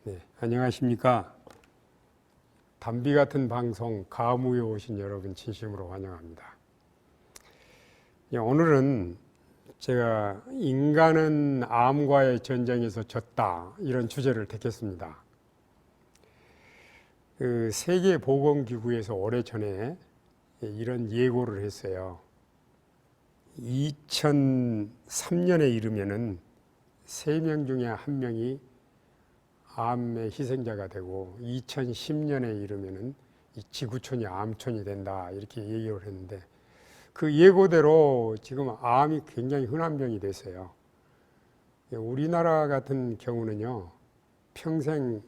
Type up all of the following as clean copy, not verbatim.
네, 안녕하십니까. 담비 같은 방송 가무에 오신 여러분 진심으로 환영합니다. 오늘은 제가 인간은 암과의 전쟁에서 졌다 이런 주제를 택했습니다. 세계보건기구에서 오래전에 이런 예고를 했어요. 2003년에 이르면은 3명 중에 1명이 암의 희생자가 되고 2010년에 이르면은 이 지구촌이 암촌이 된다 이렇게 얘기를 했는데 그 예고대로 지금 암이 굉장히 흔한 병이 됐어요. 우리나라 같은 경우는요, 평생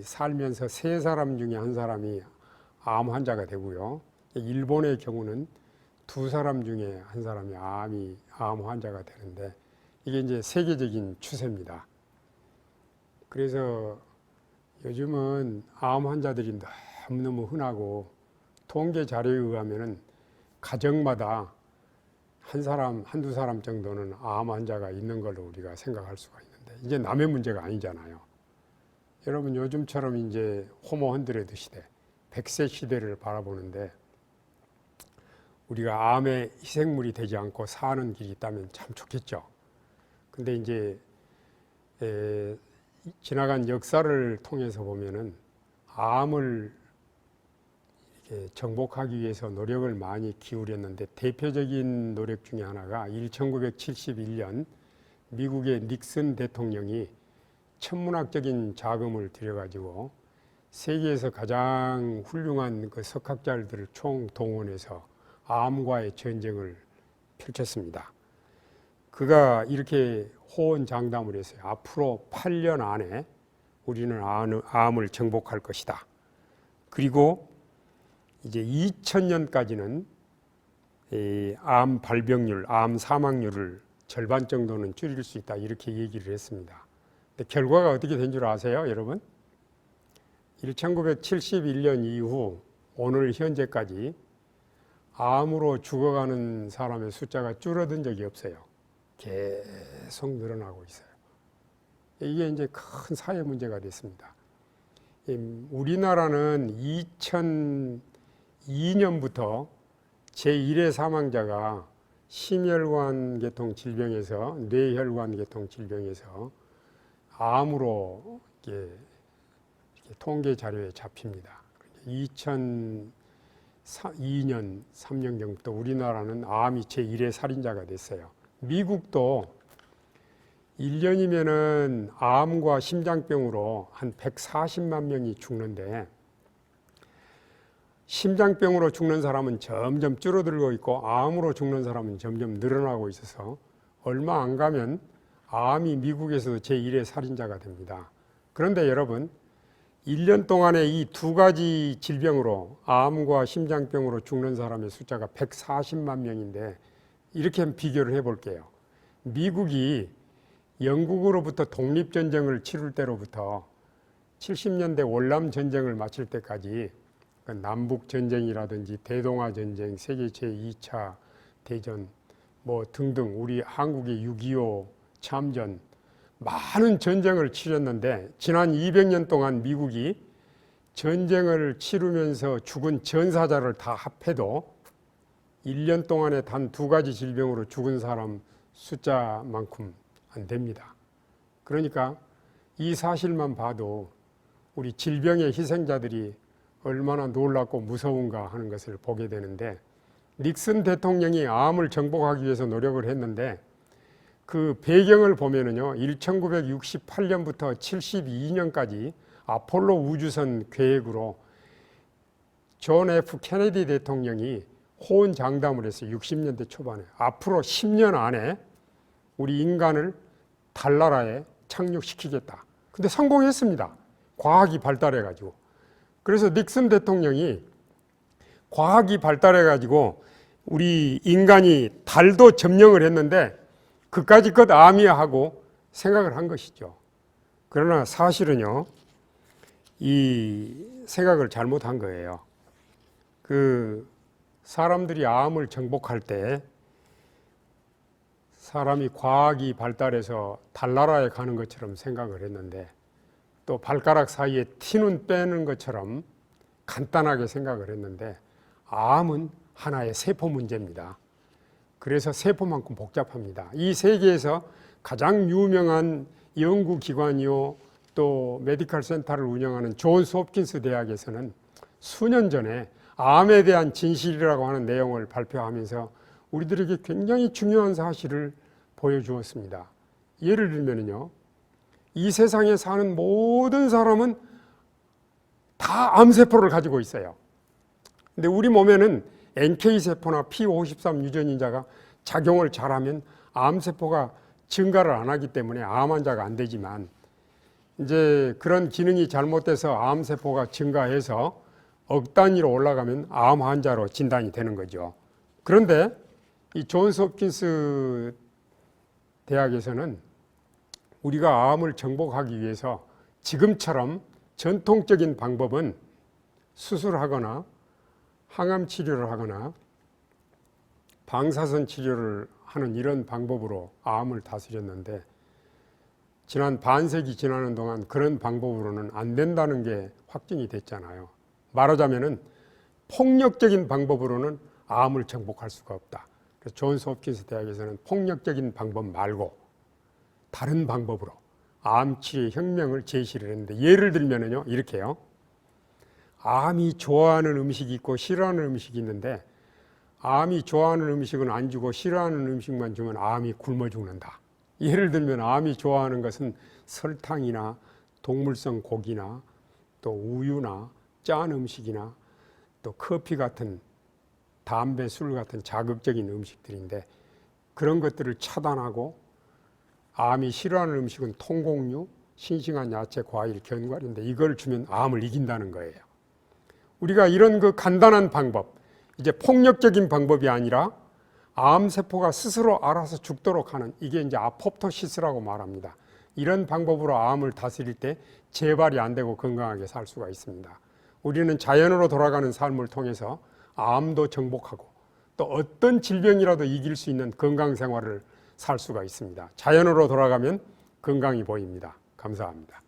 살면서 3사람 중에 1사람이 암 환자가 되고요, 일본의 경우는 2사람 중에 1사람이 암 환자가 되는데 이게 이제 세계적인 추세입니다. 그래서 요즘은 암 환자들이 너무너무 흔하고 통계 자료에 의하면은 가정마다 한두 사람 정도는 암 환자가 있는 걸로 우리가 생각할 수가 있는데 이제 남의 문제가 아니잖아요. 여러분 요즘처럼 이제 호모 헌드레드 시대, 100세 시대를 바라보는데 우리가 암의 희생물이 되지 않고 사는 길이 있다면 참 좋겠죠. 근데 이제 지나간 역사를 통해서 보면은 암을 이렇게 정복하기 위해서 노력을 많이 기울였는데 대표적인 노력 중에 하나가 1971년 미국의 닉슨 대통령이 천문학적인 자금을 들여가지고 세계에서 가장 훌륭한 그 석학자들을 총동원해서 암과의 전쟁을 펼쳤습니다. 그가 이렇게 호언장담을 했어요. 앞으로 8년 안에 우리는 암을 정복할 것이다. 그리고 이제 2000년까지는 암 발병률, 암 사망률을 절반 정도는 줄일 수 있다. 이렇게 얘기를 했습니다. 근데 결과가 어떻게 된 줄 아세요, 여러분? 1971년 이후 오늘 현재까지 암으로 죽어가는 사람의 숫자가 줄어든 적이 없어요. 계속 늘어나고 있어요. 이게 이제 큰 사회 문제가 됐습니다. 우리나라는 2002년부터 제1회 사망자가 심혈관 계통 질병에서 뇌혈관 계통 질병에서 암으로 이렇게 통계 자료에 잡힙니다. 2002년, 3년 전부터 우리나라는 암이 제1회 살인자가 됐어요. 미국도 1년이면은 암과 심장병으로 한 140만 명이 죽는데 심장병으로 죽는 사람은 점점 줄어들고 있고 암으로 죽는 사람은 점점 늘어나고 있어서 얼마 안 가면 암이 미국에서도 제1회 살인자가 됩니다. 그런데 여러분 1년 동안에 이 두 가지 질병으로 암과 심장병으로 죽는 사람의 숫자가 140만 명인데 이렇게 비교를 해볼게요. 미국이 영국으로부터 독립전쟁을 치룰 때로부터 70년대 월남전쟁을 마칠 때까지 남북전쟁이라든지 대동아전쟁, 세계 제2차 대전 뭐 등등 우리 한국의 6.25 참전 많은 전쟁을 치렀는데 지난 200년 동안 미국이 전쟁을 치르면서 죽은 전사자를 다 합해도 1년 동안에 단 2가지 질병으로 죽은 사람 숫자만큼 안 됩니다. 그러니까 이 사실만 봐도 우리 질병의 희생자들이 얼마나 놀랍고 무서운가 하는 것을 보게 되는데 닉슨 대통령이 암을 정복하기 위해서 노력을 했는데 그 배경을 보면은요, 1968년부터 72년까지 아폴로 우주선 계획으로 존 F 케네디 대통령이 호언장담을 했어요. 60년대 초반에 앞으로 10년 안에 우리 인간을 달나라에 착륙시키겠다. 근데 성공했습니다. 과학이 발달해 가지고. 그래서 닉슨 대통령이 과학이 발달해 가지고 우리 인간이 달도 점령을 했는데 그까짓 것 암이야 하고 생각을 한 것이죠. 그러나 사실은요, 이 생각을 잘못한 거예요. 그 사람들이 암을 정복할 때 사람이 과학이 발달해서 달나라에 가는 것처럼 생각을 했는데 또 발가락 사이에 티눈 빼는 것처럼 간단하게 생각을 했는데 암은 하나의 세포 문제입니다. 그래서 세포만큼 복잡합니다. 이 세계에서 가장 유명한 연구기관이요 또 메디컬 센터를 운영하는 존스 홉킨스 대학에서는 수년 전에 암에 대한 진실이라고 하는 내용을 발표하면서 우리들에게 굉장히 중요한 사실을 보여주었습니다. 예를 들면요, 이 세상에 사는 모든 사람은 다 암세포를 가지고 있어요. 근데 우리 몸에는 NK세포나 P53 유전인자가 작용을 잘하면 암세포가 증가를 안 하기 때문에 암 환자가 안 되지만, 이제 그런 기능이 잘못돼서 암세포가 증가해서 억 단위로 올라가면 암 환자로 진단이 되는 거죠. 그런데 이 존스 홉킨스 대학에서는 우리가 암을 정복하기 위해서 지금처럼 전통적인 방법은 수술하거나 항암 치료를 하거나 방사선 치료를 하는 이런 방법으로 암을 다스렸는데, 지난 반세기 지나는 동안 그런 방법으로는 안 된다는 게 확증이 됐잖아요. 말하자면은 폭력적인 방법으로는 암을 정복할 수가 없다. 그래서 존스 홉킨스 대학에서는 폭력적인 방법 말고 다른 방법으로 암 치료의 혁명을 제시를 했는데, 예를 들면은요, 이렇게요. 암이 좋아하는 음식이 있고 싫어하는 음식이 있는데, 암이 좋아하는 음식은 안 주고 싫어하는 음식만 주면 암이 굶어 죽는다. 예를 들면 암이 좋아하는 것은 설탕이나 동물성 고기나 또 우유나 짠 음식이나 또 커피 같은 담배, 술 같은 자극적인 음식들인데, 그런 것들을 차단하고 암이 싫어하는 음식은 통곡류, 싱싱한 야채, 과일, 견과류인데 이걸 주면 암을 이긴다는 거예요. 우리가 이런 그 간단한 방법, 이제 폭력적인 방법이 아니라 암세포가 스스로 알아서 죽도록 하는, 이게 이제 아포프토시스라고 말합니다. 이런 방법으로 암을 다스릴 때 재발이 안 되고 건강하게 살 수가 있습니다. 우리는 자연으로 돌아가는 삶을 통해서 암도 정복하고 또 어떤 질병이라도 이길 수 있는 건강 생활을 살 수가 있습니다. 자연으로 돌아가면 건강이 보입니다. 감사합니다.